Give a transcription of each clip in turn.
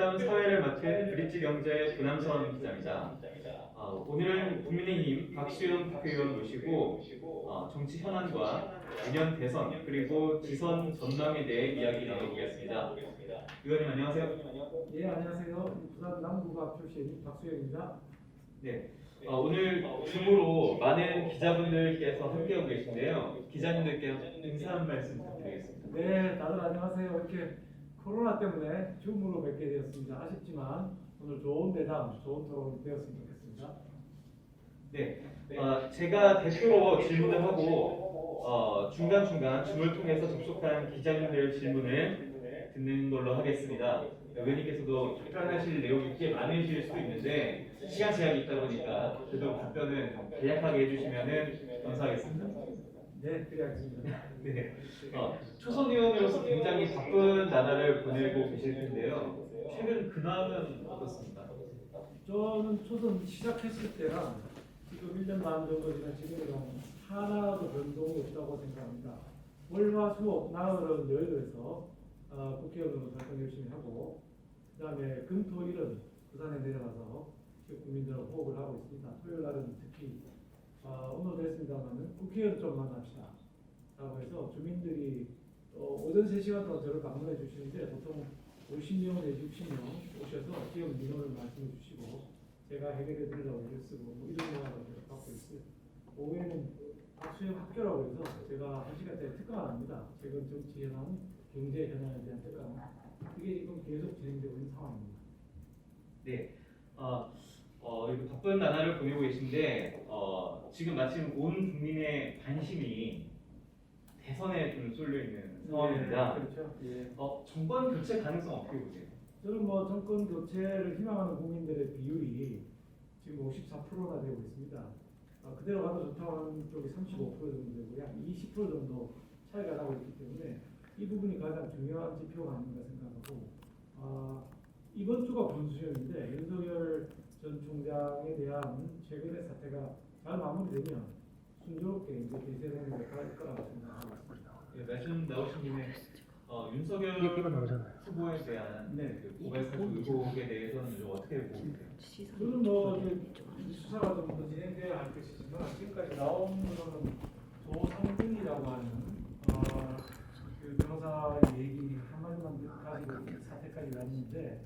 아름다운 사회를 맡은 브릿지경제 조남선 기자입니다. 오늘은 국민의힘 박시훈 국회의원 모시고 정치 현안과 내년 대선 그리고 지선 전망에 대해 이야기 나눠보겠습니다. 의원님 안녕하세요. 예, 안녕하세요. 부산 남구갑 출신 박수영입니다. 네. 오늘 줌으로 많은 기자분들께서 함께하고 계신데요. 기자님들께 인사 한 말씀 부탁드리겠습니다. 네, 다들 안녕하세요. 이렇게 코로나 때문에 줌으로 뵙게 되었습니다. 아쉽지만 오늘 좋은 대담, 좋은 토론이 되었으면 좋겠습니다. 네. 제가 대표로 질문을 하고 중간중간 줌을 통해서 접속한 기자님들 질문을 듣는 걸로 하겠습니다. 의원님께서도 답변하실 내용이 꽤 많으실 수도 있는데 시간 제한이 있다 보니까 그래도 답변은 간략하게 해주시면 감사하겠습니다. 네, 그래야겠습니다. 네. 초선 의원으로서 굉장히 바쁜 나날을 보내고 계실 텐데요. 최근 근황은 어떻습니까? 저는 초선 시작했을 때랑 지금 1년 반 정도 지난 지금이랑 하나도 변동이 없다고 생각합니다. 월화수목 나흘은 여의도에서 국회의원으로 활동 열심히 하고, 그 다음에 금토일은 부산에 내려가서 지역 국민들하고 호흡을 하고 있습니다. 토요일 날은 특히 오늘도 했습니다만 국회의원 좀 만납시다 라고 해서 주민들이 오전 3시간 동안 저를 방문해 주시는데 보통 50명 내지 60명 오셔서 지역 민원을 말씀해 주시고 제가 해결해 드리려고 애를 쓰고 이런 영화를 제가 받고 있어요. 오후에는 박수영 학교라고 해서 제가 1시간대 특강을 합니다. 최근 정치 현안, 경제 현안에 대한 특강. 이게 지금 계속 진행되고 있는 상황입니다. 네. 이렇게 바쁜 나날을 보내고 계신데 지금 마침 온 국민의 관심이 대선에 좀 쏠려 있는 상황입니다. 네, 그렇죠. 예. 정권 교체 가능성 어떻게 보세요? 저는 정권 교체를 희망하는 국민들의 비율이 지금 54%나 되고 있습니다. 그대로 가도 좋다고 하는 쪽이 35% 정도 되고 약 20% 정도 차이가 나고 있기 때문에 이 부분이 가장 중요한 지표가 아닌가 생각하고 이번 주가 분수령인데 윤석열 전 총장에 대한 최근의 사태가 잘 마무리되면 순조롭게 이제 대세론으로 갈 거라고 생각하고 있습니다. 예, 말씀 나오신 김에 윤석열 후보에 대한 그 고발 사주 의혹에 대해서는 좀 어떻게 보고 계세요? 저는 이제 수사가 좀 더 진행돼야 할 것이지만 지금까지 나온 거는 조상진이라고 하는 그 변호사의 얘기 한마디만 가지고 사태까지 왔는데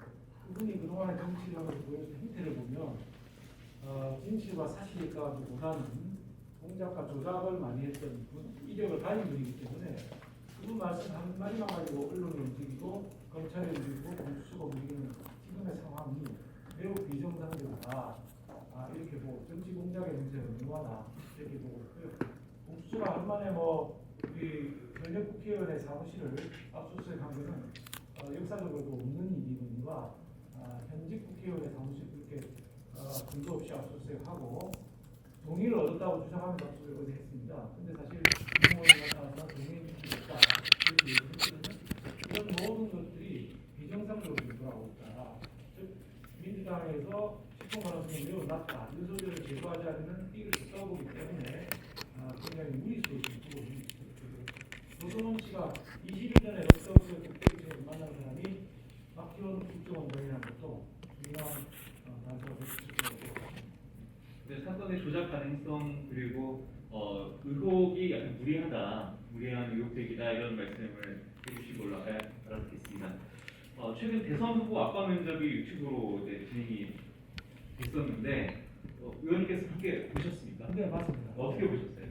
그분이 그동안의 정치력을 보여준 행태를 보면 진실과 사실과보다는 공작과 조작을 많이 했던 이력을 가진 분이기 때문에 그분 말씀 한마디만 가지고 언론이 움직이고 검찰이 움직이고 공수처가 움직이는 지금의 상황이 매우 비정상적이다. 이렇게 보고 정치 공작의 문제가 너무하다 이렇게 보고 있고요. 공수처가 한만에 우리 전력 국회의원의 사무실을 압수수색한 것은 역사적으로도 없는 일이니와 현직 국회의원의 사무실 그렇게 근거 없이 압수수색하고 동의를 얻었다고 주장하면서 압수수색을 했습니다. 근데 사실 공무원이 나타나서 동의를 없다 이렇게 얘기했거든요. 이런 모든 것들이 비정상적으로 돌아오고 있다. 즉 민주당에서 실종 가능성이 매우 낮다. 윤석열을 제거하지 않으면 이익을 줬다고 보기 때문에 굉장히 무리수에 두고 있습니다. 조성원 씨가 20일 전에 럭셔츠 국회의원을 만난 사람이 박지원 국정원장이라는 것도 중요한 단서가 될 수 있을 거고. 네, 사건의 조작 가능성 그리고 의혹이 약간 무리한 의혹들이다 이런 말씀을 해주신 걸로 알아듣겠습니다. 최근 대선 후보 압박 면접이 유튜브로 진행이 됐었는데 의원님께서 함께 보셨습니까? 네, 맞습니다. 어떻게 보셨어요?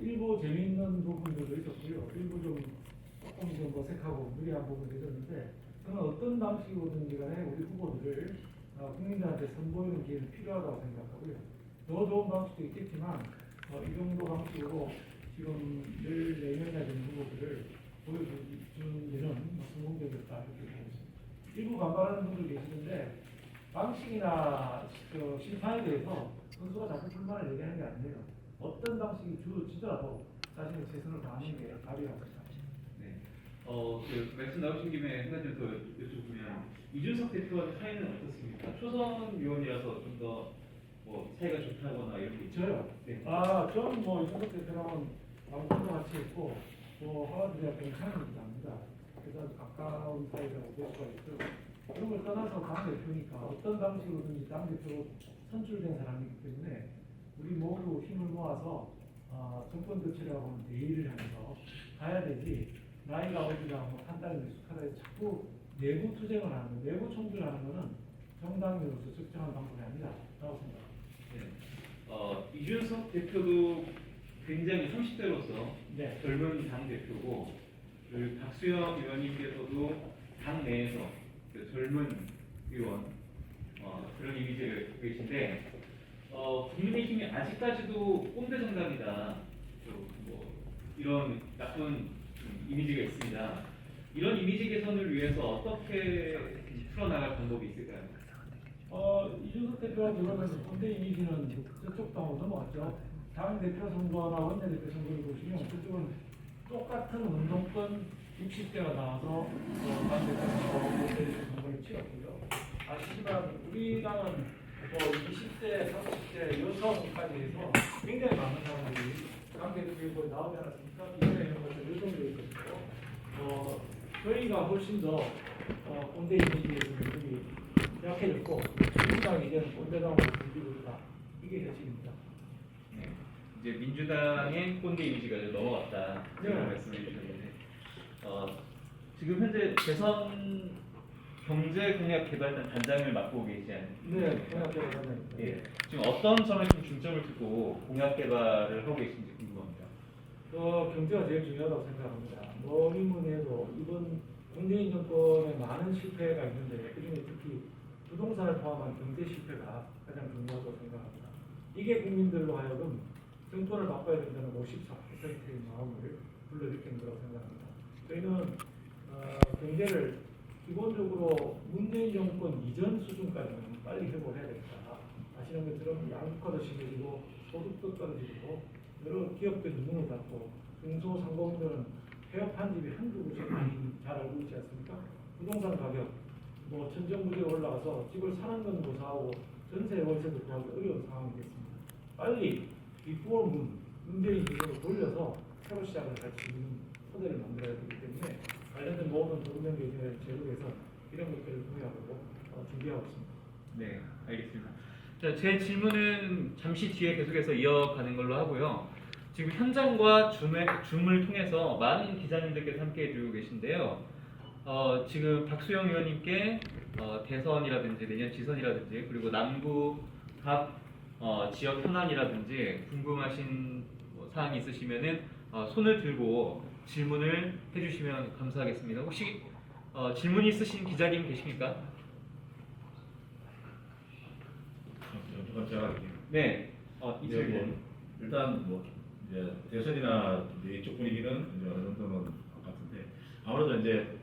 일부 재미있는 부분들도 있었고요. 일부 조금 좀 어색하고 무리한 부분도 있었는데 저는 어떤 방식으로든지 간에 우리 후보들을 국민들한테 선보이는 기회는 필요하다고 생각하고요. 더 좋은 방식도 있겠지만 이 정도 방식으로 지금 14명이나 되는 후보들을 보여주는 데는 성공적이었다 이렇게 보고 있습니다. 일부 반발하는 분들 계시는데 방식이나 심판에 대해서 선수가 자꾸 불만을 얘기하는 게 아니에요. 어떤 방식이 주더라도 자신의 최선을 다하는 게 답이라고 생각합니다. 네. 그 말씀 나오신 김에 한 가지 더 여쭤보면 이준석 대표와 사이는 어떻습니까? 초선 의원이라서 좀 더 사이가 좋다거나 이런 게 있죠? 저요? 네. 저는 이준석 대표랑은 방송도 같이 했고 하버드 대학교는 창의입니다. 그래서 가까운 사이라고 볼 수가 있고 그런 걸 떠나서 당대표니까 어떤 방식으로든지 당대표로 선출된 사람이기 때문에 우리 모두 힘을 모아서 정권 교체라고 하는 대의를 하면서 가야 되지, 나이가 어디가 뭐 판단이 미숙하다 해서 자꾸 내부 투쟁을 하는 거, 내부 총질하는 거는 정당으로서 적정한 방법이 아니다 라고 생각합니다. 이준석 대표도 굉장히 30대로서 네. 젊은 당 대표고, 그 박수영 의원님께서도 당 내에서 그 젊은 의원 그런 이미지를 갖고 계신데, 국민의힘이 아직까지도 꼰대 정당이다, 뭐 이런 나쁜 이미지가 있습니다. 이런 이미지 개선을 위해서 어떻게 풀어나갈 방법이 있을까요? 이준석 대표가 들어오면서 꼰대 이미지는 저쪽 당으로 넘어갔죠. 당 대표 선거나 원내대표 선거를 보시면 그쪽은 똑같은 운동권 60대가 나와서 당 대표 선거, 원내대표 선거를 치렀고요. 아시지만 우리 당은 뭐 20대, 30대 여성까지 해서 굉장히 많은 사람들이 당 대표에 나오지 않았습니까? 이번에 이런 것들 요청되어 있었고, 저희가 훨씬 더 꼰대 이미지에서 좀 약해졌고, 민주당이 이제는 꼰대당으로 불리고 있다. 이게 현실입니다. 네. 이제 민주당의 꼰대 이미지가 이제 넘어갔다, 네. 이런 말씀해 주셨는데, 지금 현재 대선 경제 공약 개발단 단장을 맡고 계시지 않습니까? 네, 공약 개발 단장입니다. 예. 지금 어떤 점에 좀 중점을 두고 공약 개발을 하고 계신지 궁금합니다. 경제가 제일 중요하다고 생각합니다. 뭐니 뭐니 해도 이번 문재인 정권에 많은 실패가 있는데 그중에 특히 부동산을 포함한 경제 실패가 가장 중요하다고 생각합니다. 이게 국민들로 하여금 정권을 바꿔야 된다는 54%의 마음을 불러일으키는 거라고 생각합니다. 저희는 경제를 기본적으로 문재인 정권 이전 수준까지는 빨리 회복해야 되겠다. 아시는 것처럼 양극화도 심해지고 소득도 떨어지고 여러 기업들이 문을 닫고 중소상공인들은 폐업한 집이 한두 곳이 많이 잘 알고 있지 않습니까? 부동산 가격 뭐 천정부지가 올라가서 집을 사는 건 고사하고 전세 월세도 구하기 어려운 상황이 됐습니다. 빨리 이 부업은 문재인 정권을 돌려서 새로 시작을 할 수 있는 토대를 만들어야 되기 때문에 관련된 모든 도구명 계획을 제로해서 이런 것들을 공유하고 준비하고 있습니다. 네, 알겠습니다. 자, 제 질문은 잠시 뒤에 계속해서 이어가는 걸로 하고요. 지금 현장과 줌을 통해서 많은 기자님들께서 함께 해주고 계신데요. 지금 박수영 의원님께 대선이라든지 내년 지선이라든지 그리고 남부 각 지역 현안이라든지 궁금하신 사항이 있으시면은 손을 들고 질문을 해주시면 감사하겠습니다. 혹시 질문 있으신 기자님 계십니까? 제가 네, 이 이제 뭐 질문. 일단 뭐 이제 대선이나 이제 이쪽 분위기는 이제 어느 정도는 같은데 아무래도 이제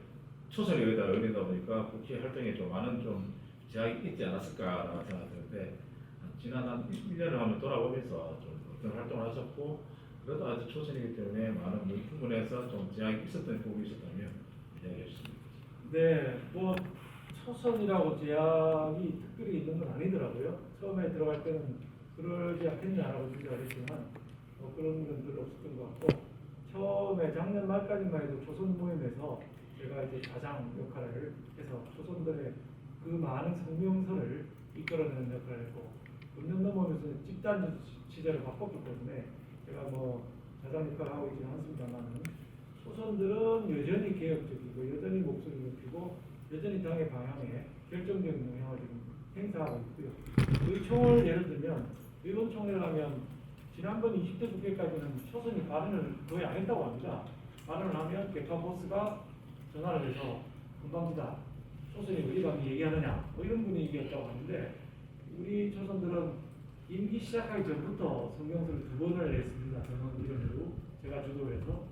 초선 의원이다 보니까 국회 활동에 좀 많은 좀 제약이 있지 않았을까라는 생각이 드는데 지난 한 1년을 한번 돌아보면서 좀 어떤 활동을 하셨고 그래도 아직 초선이기 때문에 많은 부분에서 좀 제약이 있었던 부분이 있었다면 이야기해 주십니다. 네, 뭐 초선이라고 제약이 특별히 있는 건 아니더라고요. 처음에 들어갈 때는 그러지 않겠냐라고 생각을 했지만 그런 건 별로 없었던 것 같고 처음에 작년 말까지만 해도 초선 모임에서 제가 이제 가장 역할을 해서 초선들의 그 많은 성명서를 이끌어내는 역할을 했고 몇년 넘어오면서 집단 취재를 바꿨기 때문에 제가 뭐 자장 역할을 하고 있지는 않습니다만 초선들은 여전히 개혁적이고 여전히 목소리를 높이고 여전히 당의 방향에 결정적인 영향을 지금 행사하고 있고요. 의총을 예를 들면 의원총회를 하면 지난번 20대 국회까지는 초선이 발언을 거의 안 했다고 합니다. 발언을 하면 개파 보스가 전화를 해서 금방지다 초선이 우리 감히 얘기하느냐 뭐 이런 분위기였다고 하는데 우리 초선들은 임기 시작하기 전부터 성명서를 2번을 냈습니다. 전원 이름으로 제가 주도해서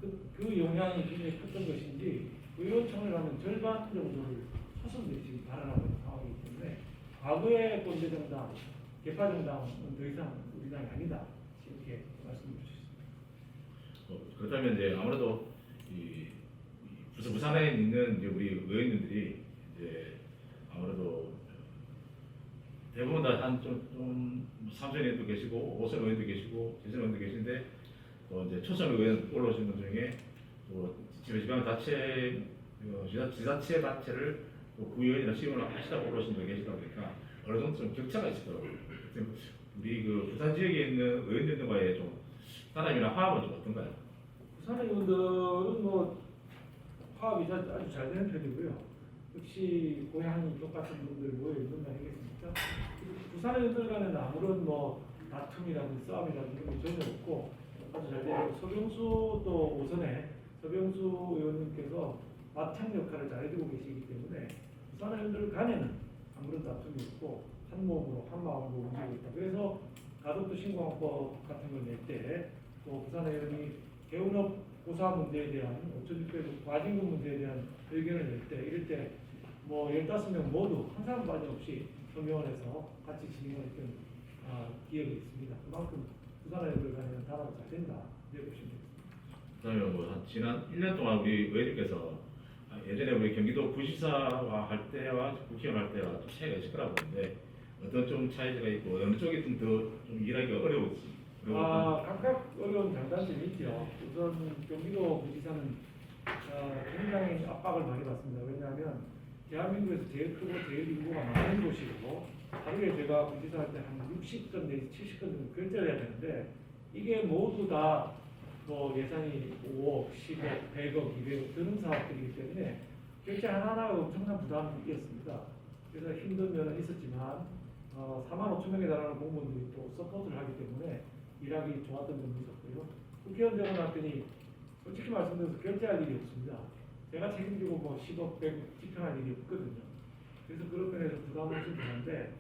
그 영향이 굉장히 컸던 것인지 의원총회를 하면 절반 정도를 초선들이 지금 발언하고 있는 상황이기 때문에 과거의 꼰대 정당, 개파 정당은 더 이상 우리 당이 아니다 이렇게 말씀을 주셨습니다. 그렇다면 이제 아무래도 부산에 있는 이제 우리 의원님들이 이제 아무래도 대부분 다 좀 삼선 의원도 계시고 오선 의원도 계시고 재선 의원도 계신데 또 이제 초선 의원 올라오신 분 중에 또 지방 자체 지자체 단체를 또 구의원이나 시의원을 하시다 보신 분이 계시다 보니까 어느 정도 좀 격차가 있더라고요. 그래서 우리 그 부산 지역에 있는 의원님들과의 좀 사람이나 화합은 좀 어떤가요? 부산 의원들은 뭐 화합이 아주 잘 되는 편이고요. 역시 고향이 똑같은 분들 모여 있는 거 아니겠습니까? 부산 의원들 간에는 아무런 뭐 다툼이라든지 싸움이라든지 이런 게 전혀 없고 아주 잘 되고 서병수 또 오선에 서병수 의원님께서 마탕 역할을 잘 해주고 계시기 때문에 부산 의원들 간에는 아무런 다툼이 없고 한 몸으로 한 마음으로 움직이고 있다. 그래서 가덕도 신공항법 같은 걸 낼 때 또 부산 의원이 개운업 고사 문제에 대한 5,600억 과징금 문제에 대한 의견을 낼 때 이럴 때 뭐 15명 모두 한 사람 빠짐없이 서명을 같이 진행했던 기억이 있습니다. 그만큼 부산 의원들 간에는 단합이 잘 된다 이렇게 보시면 되겠습니다. 그다음에 뭐 지난 1년 동안 우리 의원님께서 예전에 우리 경기도 구시사와 할 때와 국회의원 할 때와 좀 차이가 있을 거라고 보는데 어떤 좀 차이가 있고 어느 쪽이 좀 더 좀 일하기가 어려울지. 각각 어려운 장단점이 있죠. 우선 경기도 구지사는 굉장히 압박을 많이 받습니다. 왜냐하면 대한민국에서 제일 크고 제일 인구가 많은 곳이고 하루에 제가 구지사 할 때 한 60건 내지 70건 정도 결제를 해야 되는데 이게 모두 다 뭐 예산이 5억, 10억, 100억, 200억 드는 사업들이기 때문에 결제 하나하나가 엄청난 부담이었습니다. 그래서 힘든 면은 있었지만 4만 5천 명에 달하는 공무원들이 또 서포트를 하기 때문에 일하기 좋았던 점도 있었고요. 국회의원 되고 났더니 솔직히 말씀드려서 결제할 일이 없습니다. 제가 책임지고 뭐 10억, 100억 집행할 일이 없거든요. 그래서 그런 면에서 부담을 좀 되는데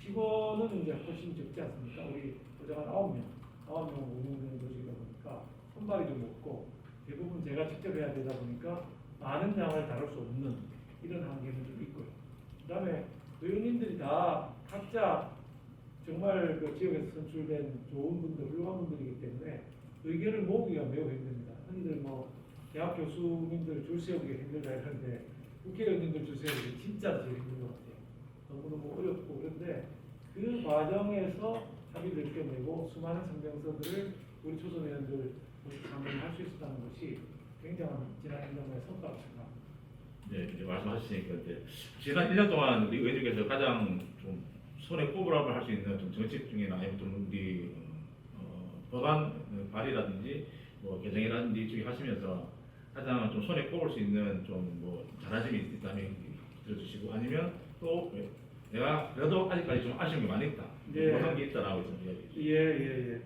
직원은 이제 훨씬 적지 않습니까? 우리 보좌관 9명 운영되는 조직이다 보니까 손발이 좀 없고 대부분 제가 직접 해야 되다 보니까 많은 양을 다룰 수 없는 이런 한계는 좀 있고요. 그 다음에 의원님들이 다 각자 정말 그 지역에서 선출된 좋은 분들, 훌륭한 분들이기 때문에 의견을 모으기가 매우 힘듭니다. 흔히들 뭐 대학 교수님들 줄 세우기가 힘들다 이러는데 국회의원님들 줄 세우기 진짜 제일 힘든 것 같아요. 너무너무 어렵고 그런데 그 과정에서 합의를 껴내고 수많은 성명서들을 우리 초선 의원들 상의할 수 있었다는 것이 굉장한 지난 1년의 성과라고 생각합니다. 네, 이제 말씀하시니까 이제 지난 1년 동안 우리 의원님께서 가장 좀 손에 꼽으라고 할 수 있는 좀 정책 중이나 아니면 좀 우리 법안 발의라든지 뭐 개정이라든지 쪽에 하시면서 가장 좀 손에 꼽을 수 있는 좀 뭐 잘하심이 있다면 들어주시고 아니면 또 내가 그래도 아직까지 좀 아쉬운 게 많이 있다. 네. 못한 게 있다라고 좀 이야기. 예.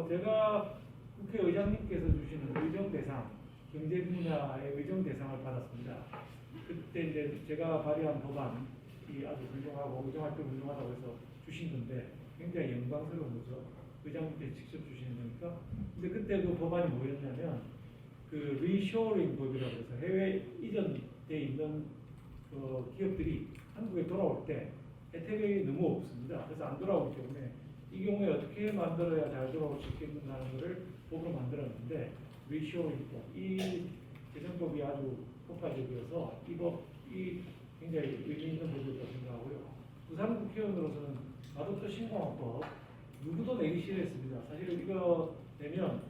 제가 국회의장님께서 주시는 의정대상, 경제 분야의 의정대상을 받았습니다. 그때 이제 제가 발의한 법안이 아주 훌륭하고 의정활동 훌륭하다고 해서 주신 건데 굉장히 영광스러운 거죠. 의장님께서 직접 주시는 거니까. 근데 그때 그 법안이 뭐였냐면 그 리쇼링 법이라고 해서 해외 이전돼 있는 기업들이 한국에 돌아올 때 혜택이 너무 없습니다. 그래서 안 돌아오기 때문에 이 경우에 어떻게 만들어야 잘 돌아올 수 있겠는가는 것을 법으로 만들었는데 리쇼링법 이 개정법이 아주 효과적이어서 이 굉장히 의미 있는 법이라고 생각하고요. 부산 국회의원으로서는 가덕도 신공항법 누구도 내기 싫어했습니다. 사실 이거 내면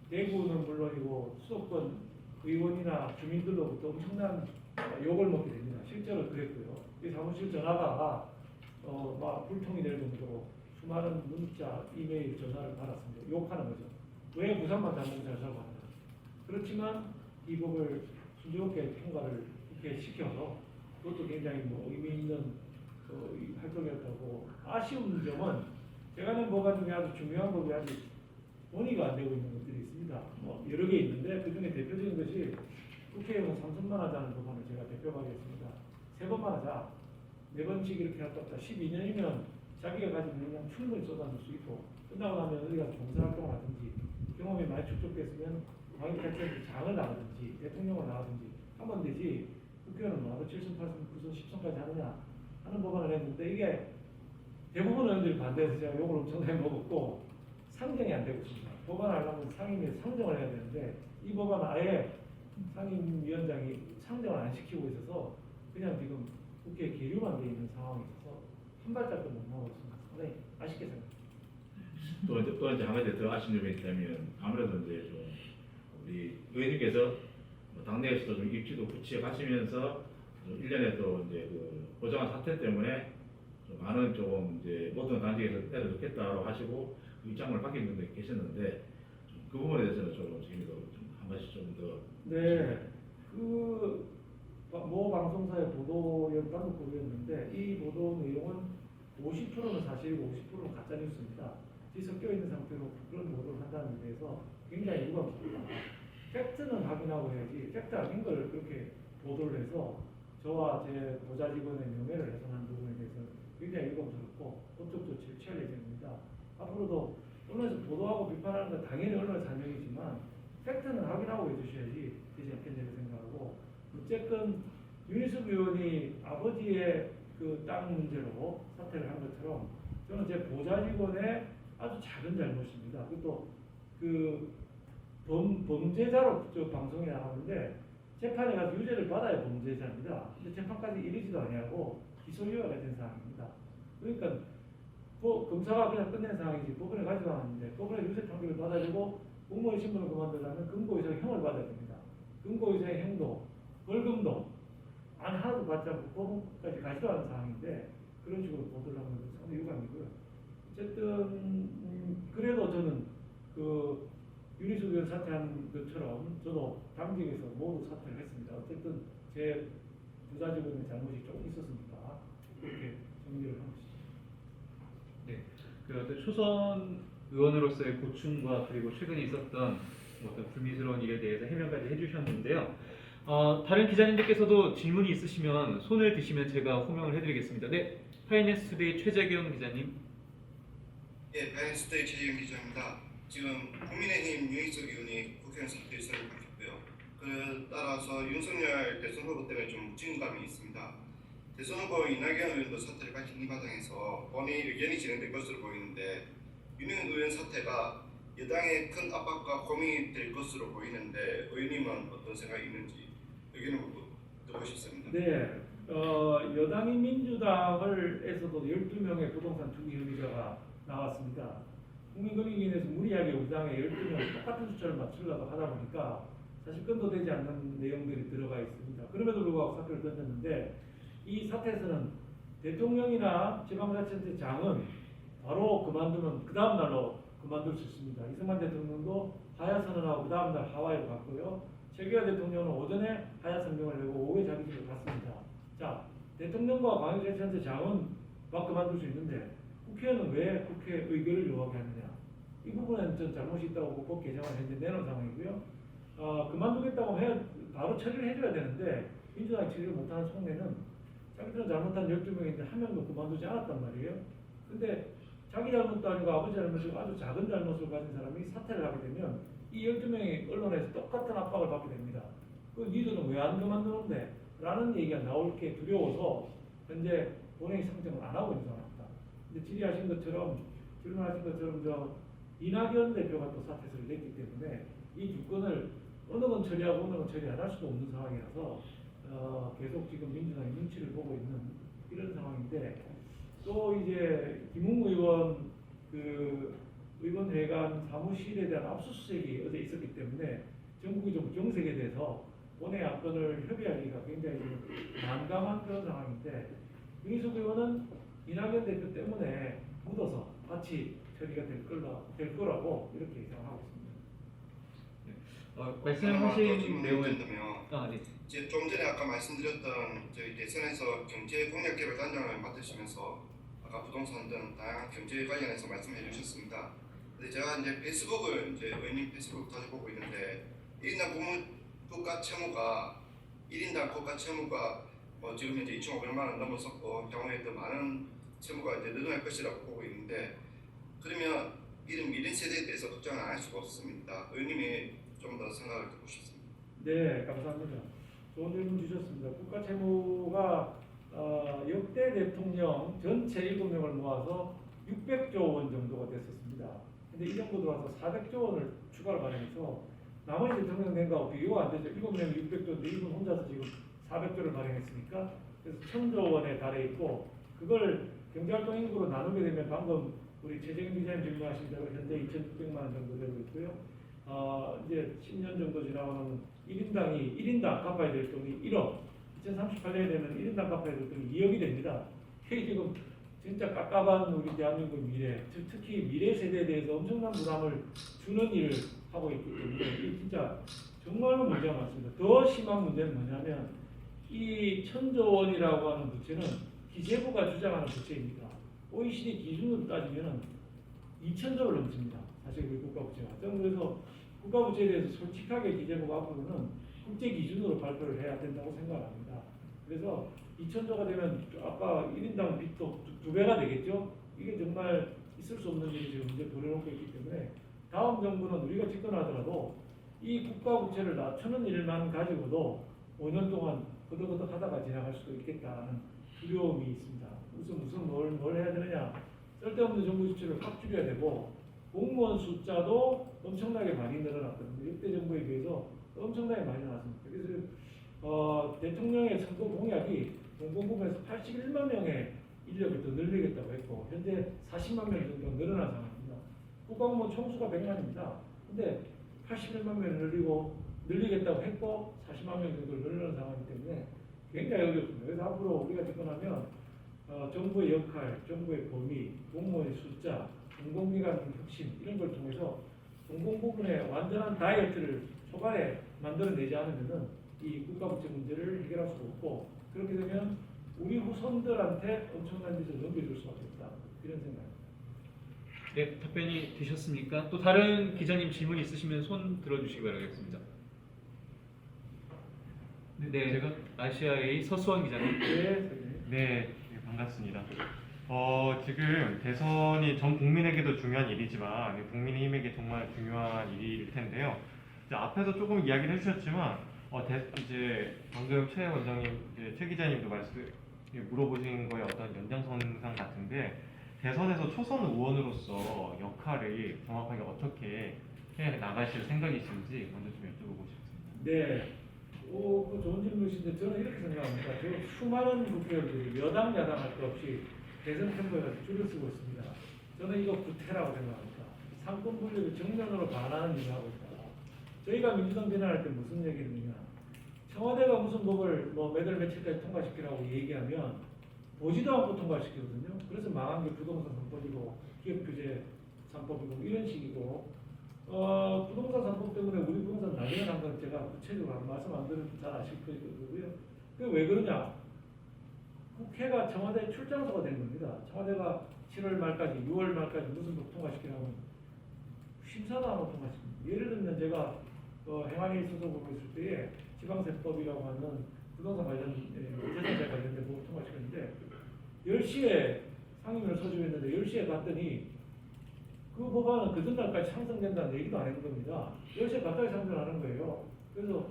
대구는 물론이고 수도권 의원이나 주민들로부터 엄청난 욕을 먹게 됩니다. 실제로 그랬고요. 이 사무실 전화가 막 불통이 될 정도로 수많은 문자, 이메일, 전화를 받았습니다. 욕하는 거죠. 왜 부산만 잡는 잘 살고 하느냐. 그렇지만 이 법을 순조롭게 통과를 이렇게 시켜서 그것도 굉장히 뭐 의미 있는 활동이었다고. 아쉬운 점은 제가 낸 법안 중에 아주 중요한 법이 아직 논의가 안 되고 있는 것들이 있습니다. 뭐 여러 개 있는데 그 중에 대표적인 것이 국회의원 3선만 하자는 법안을 제가 대표 발의했습니다. 3번만 하자. 4번씩 이렇게 할 것 같다. 12년이면 자기가 가진 능력 충분히 쏟아낼 수 있고 끝나고 나면 어디가 봉사활동을 하든지 경험이 많이 축적됐으면 광역단체에서 장을 나가든지 대통령을 나가든지 하면 되지. 국회의원은 나도 7선, 8선, 9선, 10선까지 하느냐 하는 법안을 했는데 이게 대부분 의원들이 반대해서 제가 욕을 엄청나게 먹었고 상정이 안 되고 있습니다. 법안을 하려면 상임위에서 상정을 해야 되는데 이 법안은 아예 상임위원장이 상정을 안 시키고 있어서 그냥 지금 국회에 계류만 돼 있는 상황이 있어서 한 발짝도 못 나오고 있습니다. 상당히 아쉽게 생각합니다. 또 이제 한 가지 더 아쉬운 점이 있다면 아무래도 이제 좀 우리 의원님께서 당내에서도 좀 입지도 굳히게 가시면서 1년에도 이제 그 고정한 사태 때문에 좀 많은 조금 이제 모든 단직에서 때려줬겠다고 하시고 그 입장을 밝힌 분들 계셨는데 그 부분에 대해서는 좀 지금도 좀한 번씩 좀 더 네, 모 방송사의 보도였다는 보도였는데 이 보도 내용은 50%는 사실이고 50%는 가짜 뉴스입니다. 이 섞여 있는 상태로 그런 보도를 한다는 데 대해서 굉장히 유감스럽다. 팩트는 확인하고 해야지 팩트 아닌 걸 그렇게 보도를 해서 저와 제 보좌 직원의 명예를 훼손한 부분에 대해서 굉장히 유감스럽고 법적 조치를 취할 예정입니다. 앞으로도 언론에서 보도하고 비판하는 건 당연히 언론의 사명이지만 팩트는 확인하고 해주셔야지 되지 않겠냐고 생각하고 어쨌든 윤희숙 의원이 아버지의 그 땅 문제로 사퇴를 한 것처럼 저는 제 보좌 직원의 아주 작은 잘못입니다. 그것도 그 범죄자로 저 방송에 나가는데 재판에 가서 유죄를 받아야 범죄자입니다. 근데 재판까지 이르지도 아니하고 기소유예가 된 상황입니다. 그러니까 검사가 그냥 끝낸 상황이지 법원에 가지도 않았는데 법원에 유죄 판결을 받아야 되고 공무원 신분을 그만두려면 금고 이상의 형을 받아야 됩니다. 금고 이상의 형도 벌금도 안 하나도 받지 않고 법원까지 가지도 않은 상황인데 그런 식으로 보도를 하는 것은 상당히 유감이고요. 어쨌든 그래도 저는 그 윤희숙 의원 사퇴한 것처럼 저도 당직에서 모두 사퇴를 했습니다. 어쨌든 제 부자 직원의 잘못이 조금 있었으니까 그렇게 정리를 한 것이죠. 네, 그 어떤 초선 의원으로서의 고충과 그리고 최근에 있었던 어떤 불미스러운 일에 대해서 해명까지 해주셨는데요. 다른 기자님들께서도 질문이 있으시면 손을 드시면 제가 호명을 해드리겠습니다. 네, 파이낸스투데이 최재경 기자님. 예, 파이낸스투데이 최재경 기자입니다. 지금 국민의힘 윤희숙 의원이 국회의원 사퇴 의사를 밝혔고요. 그 따라서 윤석열 대선 후보 때문에 좀 묵직감이 있습니다. 대선 후보 이낙연 의원도 사퇴를 밝힌 이 과정에서 본회의 의견이 진행될 것으로 보이는데 윤희숙 의원 사퇴가 여당의 큰 압박과 고민이 될 것으로 보이는데 의원님은 어떤 생각이 있는지 의견을 듣고 싶습니다. 네, 여당인 민주당에서도 12명의 부동산 투기 혐의자가 나왔습니다. 국민권익위원회에서 무리하게 우리 당에 12명 똑같은 숫자를 맞추려고 하다 보니까 사실 끈도 되지 않는 내용들이 들어가 있습니다. 그럼에도 불구하고 사퇴를 던졌는데 이 사태에서는 대통령이나 지방자치단체장은 바로 그만두면 그 다음 날로 그만둘 수 있습니다. 이승만 대통령도 하야 선언하고 그 다음 날 하와이로 갔고요. 최규하 대통령은 오전에 하야 성명을 내고 오후에 자기 집으로 갔습니다. 자, 대통령과 광역자치단체장은 막 그만둘 수 있는데 국회의원은 왜 국회 의결을 요하게 하느냐? 이 부분에는 전 잘못이 있다고 법 개정을 현재 내놓은 상황이고요. 그만두겠다고 해야 바로 처리를 해줘야 되는데 민주당이 처리를 못하는 속내는 자기들은 잘못한 12명인데 한 명도 그만두지 않았단 말이에요. 근데 자기 잘못도 아니고 아버지 잘못이고 아주 작은 잘못을 가진 사람이 사퇴를 하게 되면 이 12명이 언론에서 똑같은 압박을 받게 됩니다. 그 니들은 왜 안 그만두는데? 라는 얘기가 나올 게 두려워서 현재 본회의 상정을 안 하고 있는 상황입니다. 근데 질의하신 것처럼 질문하신 것처럼 저 이낙연 대표가 또 사퇴서를 냈기 때문에 이 두 건을 어느 건 처리하고 어느 건 처리 안 할 수도 없는 상황이라서 계속 지금 민주당이 눈치를 보고 있는 이런 상황인데 또 이제 김웅 의원 그 의원회관 사무실에 대한 압수수색이 어제 있었기 때문에 전국이 좀 경색에 대해서 본회의 안건을 협의하기가 굉장히 난감한 그런 상황인데 윤희숙 의원은 이낙연 대표 때문에 묻어서 같이 처리가 될 거라고 이렇게 예상하고 있습니다. 말씀하신 내용은 네. 이제 좀 전에 아까 말씀드렸던 저희 대선에서 경제 공약 개발 단장을 맡으시면서 아까 부동산 등 다양한 경제 관련해서 말씀해 주셨습니다. 근데 제가 이제 페이스북을 이제 의원님 페이스북 자주 보고 있는데 1인당 국가 채무가 1인당 국가 채무가 지금 현재 2,500만 원 넘어섰고 향후에 더 많은 채무가 이제 늘어날 것이라고 보고 있는데 그러면 이런 미래 세대에 대해서 걱정을 안 할 수가 없습니다. 의원님이 좀 더 생각을 듣고 싶습니다. 네, 감사합니다. 좋은 질문 주셨습니다. 국가 채무가 역대 대통령 전체 7명을 모아서 600조 원 정도가 됐었습니다. 근데 이 정도 들어와서 400조 원을 추가로 발행해서 나머지 대통령 낸 거하고 비교가 안 되죠. 7명이 600조인데 이분 혼자서 지금 400조를 발행했으니까 그래서 1000조 원에 달해 있고 그걸 경제활동 인구로 나누게 되면 방금 우리 최재경 기자님 질문하신 대로 현재 2,600만 원 정도 되고 있고요. 이제 10년 정도 지나면 1인당 갚아야 될 돈이 1억 2038년에 되면 1인당 갚아야 될 돈이 2억이 됩니다. 이게 지금 진짜 깝깝한 우리 대한민국 미래, 특히 미래 세대에 대해서 엄청난 부담을 주는 일을 하고 있기 때문에 이게 진짜 정말로 문제가 많습니다. 더 심한 문제는 뭐냐면 이 1,000조 원이라고 하는 부채는 기재부가 주장하는 부채입니다. OECD 기준으로 따지면 2,000조를 넘습니다. 사실 우리 국가부채가. 저는 그래서 국가부채에 대해서 솔직하게 기재부가 앞으로는 국제 기준으로 발표를 해야 된다고 생각합니다. 그래서 2,000조가 되면 아까 1인당 빚도 두 배가 되겠죠? 이게 정말 있을 수 없는 일이 지금 이제 벌여놓고 있기 때문에 다음 정부는 우리가 집권하더라도 이 국가부채를 낮추는 일만 가지고도 5년 동안 거덕거덕 하다가 지나갈 수도 있겠다는 두려움이 있습니다. 무슨 뭘 해야 되느냐? 쓸데없는 정부 지출을 확 줄여야 되고 공무원 숫자도 엄청나게 많이 늘어났거든요. 역대 정부에 비해서 엄청나게 많이 나왔습니다. 그래서 대통령의 선거 공약이 공공부문에서 81만 명의 인력을 더 늘리겠다고 했고 현재 40만 명 정도 늘어난 상황입니다. 국가공무원 총수가 100만입니다. 근데 81만 명을 늘리겠다고 했고 40만 명 정도 늘어난 상황이기 때문에 굉장히 어렵습니다. 그래서 앞으로 우리가 집권하면 정부의 역할, 정부의 범위, 공무원의 숫자, 공공기관 혁신 이런 걸 통해서 공공부문의 완전한 다이어트를 초반에 만들어내지 않으면은 이 국가부채 문제를 해결할 수가 없고 그렇게 되면 우리 후손들한테 엄청난 빚을 넘겨줄 수밖에 없다 이런 생각입니다. 네, 답변이 되셨습니까? 또 다른 기자님 질문 있으시면 손 들어주시기 바라겠습니다. 네, 제가 아시아의 서수원 기자님. 네, 반갑습니다. 지금 대선이 전 국민에게도 중요한 일이지만 국민의힘에게 정말 중요한 일일 텐데요. 이제 앞에서 조금 이야기를 해주셨지만 이제 방금 최 원장님, 최 기자님도 물어보신 거에 어떤 연장선상 같은데 대선에서 초선 의원으로서 역할을 정확하게 어떻게 해 나가실 생각이신지 먼저 좀 여쭤보고 싶습니다. 네. 그 좋은 질문이신데 저는 이렇게 생각합니다. 저 수많은 국회의원들이 여당 야당 할 것 없이 대선 캠프에서 줄을 쓰고 있습니다. 저는 이거 구태라고 생각합니다. 상권 분립을 정면으로 반하는 일을 하고 있다. 저희가 민주당 비난할 때 무슨 얘기를 했느냐. 청와대가 무슨 법을 매달 며칠까지 통과시키라고 얘기하면 보지도 않고 통과시키거든요. 그래서 망한 게 부동산 3법이고 기업규제 3법이고 이런 식이고 부동산 3법 때문에 우리 부동산 난리가 난 건 제가 구체적으로 말씀 안 드리면 잘 아실 거고요. 그게 왜 그러냐? 국회가 청와대 출장소가 된 겁니다. 청와대가 7월 말까지, 6월 말까지 무슨 법 통과시키라고 심사도 안 하고 통과시킵니다. 예를 들면 제가 행안위 소속으로 있을 때에 지방세법이라고 하는 부동산 관련 재산세 관련된 법을 통과시켰는데 10시에 상임위를 소집했는데 10시에 갔더니 그 법안은 그 전날까지 상정된다는 얘기도 안 했는 겁니다. 10시에 갑자기 상정하는 거예요. 그래서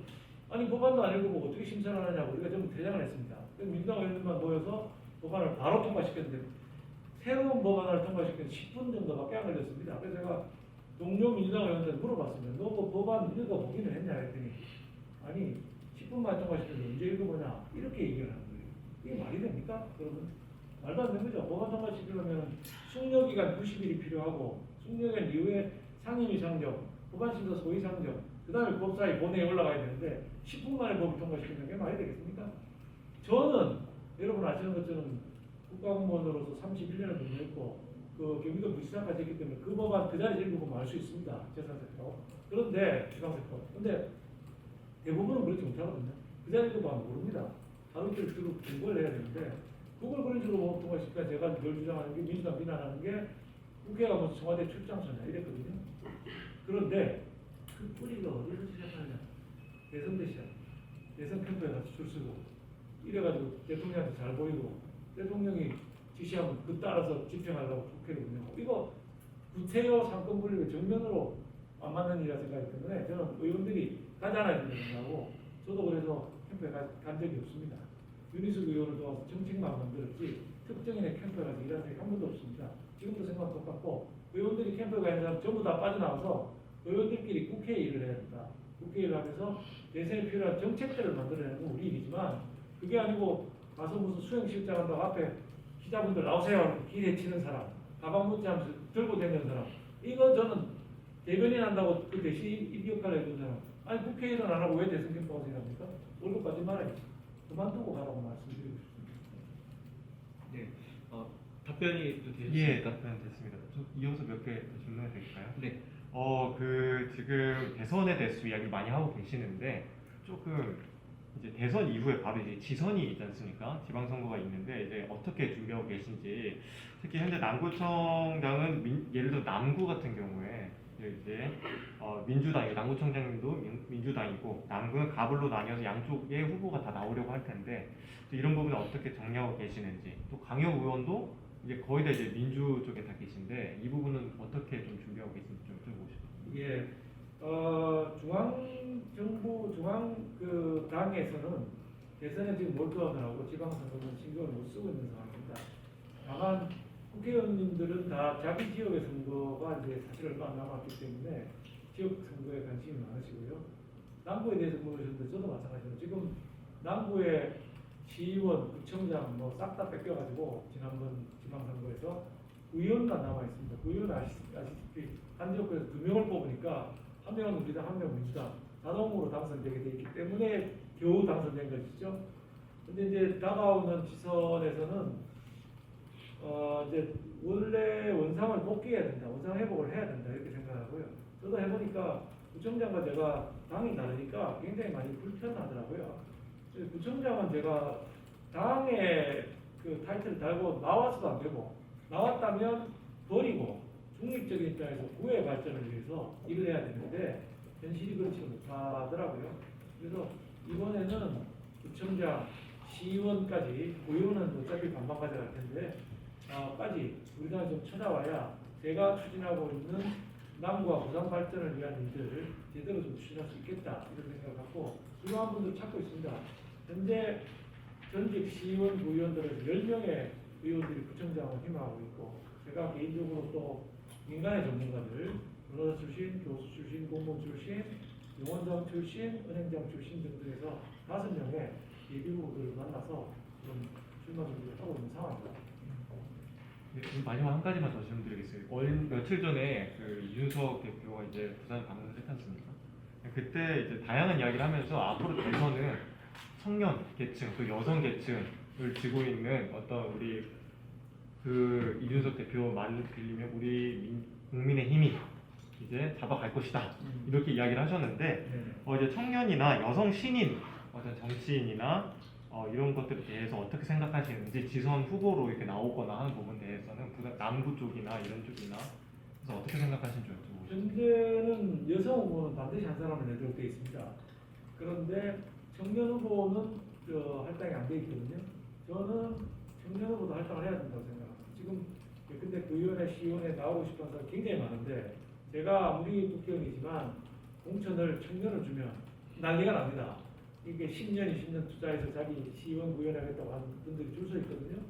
아니 법안도 안 읽어보고 어떻게 심사를 하냐고 우리가 전부 대장을 했습니다. 그래서 민주당 의원들만 모여서 법안을 바로 통과시켰는데 새로운 법안을 통과시키는 10분 정도밖에 안 걸렸습니다. 그래서 제가 동료 민주당 의원들 물어봤습니다. 너 그 법안 읽어보기는 했냐 했더니 아니 10분 만에 통과시켰는데 언제 읽어보냐 이렇게 얘기를 하는 거예요. 이게 말이 됩니까? 그러면 말도 안 되는 거죠. 법안 통과시키려면 숙려기간 90일이 필요하고 숙려기간 이후에 상임위 상정, 법안심사 소위 상정, 그 다음에 법사위 본회의에 올라가야 되는데 10분 만에 법을 통과시키는 게 말이 되겠습니까? 저는 여러분 아시는 것처럼 국가공무원으로서 31년을 근무했고 그 경기도 부시장까지 했기 때문에 그 법안 그 자리에서 읽어보면 알 수 있습니다. 재산세법. 그런데 지방세법. 근데 대부분은 그렇지 못하거든요. 그 자리에 읽어보면 모릅니다. 하루 이틀 주로 공부를 해야 되는데 그걸 그런 식으로 통과시키니까 제가 늘 주장하는 게 민주당 비난하는 게 국회가 무슨 청와대 출장소냐 이랬거든요. 그런데 그 뿌리가 어디서 시작하냐? 대선 때 시작. 대선 캠프에 가서 줄 서고 이래가지고 대통령한테 잘 보이고 대통령이 지시하면 그 따라서 집행하려고 국회를 운영하고 이거 구태여 상권 분립의 정면으로 안 맞는 일이라 생각하기 때문에 저는 의원들이 가지 않아야 된다고 생각하고 저도 그래서 캠프에 간 적이 없습니다. 윤희숙 의원을 도와서 정책만 만들었지 특정인의 캠프에 가서 일한 적이 한 번도 없습니다. 지금도 생각 똑같고 의원들이 캠프에 가 있는 사람 전부 다 빠져나와서 의원들끼리 국회 일을 해야 된다. 국회 일을 하면서 대선에 필요한 정책들을 만들어내는 건 우리 일이지만 그게 아니고 가서 무슨 수행실장 한다고 앞에 기자분들 나오세요 기대 치는 사람 가방 문자하면서 들고 다니는 사람 이거 저는 대변인 한다고 그 대신 이 역할을 해준 사람 아니 국회 일은 안 하고 왜 대선 캠프 가서 일합니까? 월급 받지 말아야지. 그만두고 가라고 말씀드리고 싶습니다. 네. 답변이 또 되셨습니까? 예, 답변 됐습니다. 좀 이어서 몇 개 질문해 드릴까요? 네. 지금 대선에 대해서 이야기를 많이 하고 계시는데 조금 이제 대선 이후에 바로 이제 지선이 있지 않습니까? 지방선거가 있는데 이제 어떻게 준비하고 계신지, 특히 현재 남구청장은 예를 들어 남구 같은 경우에 이제 민주당, 남구청장님도 민주당이고 남구는 가불로 나뉘어서 양쪽의 후보가 다 나오려고 할 텐데 이런 부분은 어떻게 정리하고 계시는지, 또 강영 의원도 이제 거의 다 이제 민주 쪽에 다 계신데 이 부분은 어떻게 좀 준비하고 계신지 좀 여쭤보고 싶습니다. 예, 중앙정부 그 당에서는 대선에 지금 몰두하느라고 지방선거는 신경을 못 쓰고 있는 상황입니다. 다만 국회의원님들은 다 자기 지역의 선거가 이제 사실 얼마 안 남았기 때문에 지역 선거에 관심이 많으시고요. 남구에 대해서 물으셨는데 저도 마찬가지로 지금 남구의 시의원, 구청장 뭐 싹 다 뺏겨가지고 지난번 지방선거에서 의원만 남아 있습니다. 의원 아시다시피 한 지역구에서 2명을 뽑으니까 한 명은 우리당, 한 명은 민주당 자동으로 당선되게 돼 있기 때문에 겨우 당선된 것이죠. 근데 이제 다가오는 지선에서는 이제 원래 원상을 복귀해야 된다, 원상 회복을 해야 된다 이렇게 생각하고요. 저도 해보니까 구청장과 제가 당이 다르니까 굉장히 많이 불편하더라고요. 구청장은 제가 당의 그 타이틀을 달고 나와서도 안 되고, 나왔다면 버리고 중립적인 입장에서 구의 발전을 위해서 일을 해야 되는데 현실이 그렇지 못하더라고요. 그래서 이번에는 구청장, 시의원까지, 의원은 어차피 반반 가져갈 텐데 까지 우리 당이 좀 찾아와야 제가 추진하고 있는 남구와 부산 발전을 위한 일들을 제대로 좀 추진할 수 있겠다 이런 생각을 갖고 훌륭한 분들 찾고 있습니다. 현재 전직 시의원, 구의원들은 10명의 의원들이 구청장을 희망하고 있고, 제가 개인적으로 또 민간의 전문가들, 변호사 출신, 교수 출신, 공무원 출신, 용원장 출신, 은행장 출신 등등에서 5명의 예비후보들을 만나서 좀 출마 준비를 하고 있는 상황입니다. 네, 마지막 한 가지만 더 질문드리겠습니다. 며칠 전에 그 이준석 대표가 이제 부산 방문을 했지 않습니까? 그때 이제 다양한 이야기를 하면서 앞으로 대선은 청년 계층, 또 여성 계층을 쥐고 있는 어떤 우리 그 이준석 대표 말을 빌리면 우리 국민의 힘이 이제 잡아갈 것이다 이렇게 이야기를 하셨는데 이제 청년이나 여성 신인 어떤 정치인이나 이런 것들에 대해서 어떻게 생각하시는지, 지선 후보로 이렇게 나오거나 하는 부분에 대해서는 부산 남구 쪽이나 이런 쪽이나 그래서 어떻게 생각하시는지 여쭤보고 싶습니다. 현재는 여성 후보는 반드시 한 사람을 내도록 되어 있습니다. 그런데 청년 후보는 할당이 안 돼 있거든요. 저는 청년 후보도 할당을 해야 된다고 생각합니다. 지금 근데 구의원에 시의원에 나오고 싶은 사람이 굉장히 많은데 제가 아무리 국회의원이지만 공천을 청년을 주면 난리가 납니다. 이게 10년, 20년 투자해서 자기 시의원, 구의원 하겠다고 하는 분들이 줄 서 있거든요.